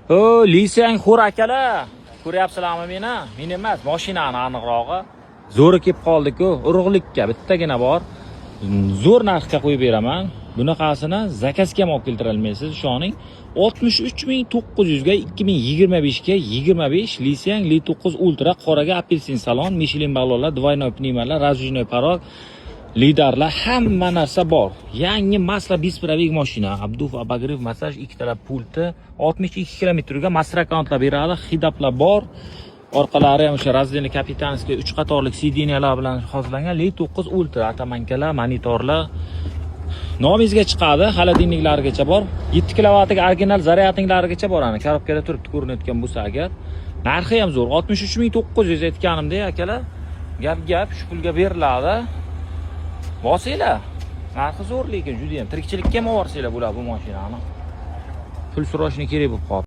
O, Lisang xo'r akalar. Ko'ryapsizlarmi meni? Men emas, mashinani aniqrog'i. Zo'ri kelib qoldi-ku, urug'likka bittagina bor. Zo'r narxga qo'yib beraman. Bunaqasini zakazga ham olib keltira olmaysiz, ishoning. 63900 ga 2025 ga 25 Lisang Li9 Ultra qoraga apelsin salon, Michelin ballonlar, двойной pnevmalar, раздвижной порог, lidarlar, hamma narsa bor. Yangi masla bispravik mashina, Abduf abagrev massaj, ikkitalab pulti, 62 km ga masrakantlar beradi, hidaplar bor. Orqalari ham o'sha razdельный kapitanskiy 3 qatorlik sideniyalar bilan hozirlangan Li9 Ultra, atamankalar, monitorlar. Nomingizga chiqadi, xolodilniklarigacha bor. 7 kilovatga original zaryadniklarigacha bor, ana korobkada turibdi ko'rinayotgan bo'lsa agar. Narxi ham zo'r, 63900 aytganimda akalar. Gap, shu pulga beriladi. Bosinglar. Narxi zo'r, lekin juda ham tirikchilikka ham ovorsanglar bo'ladi bu mashinani. Pul so'rashni kerak bo'lib qoldi.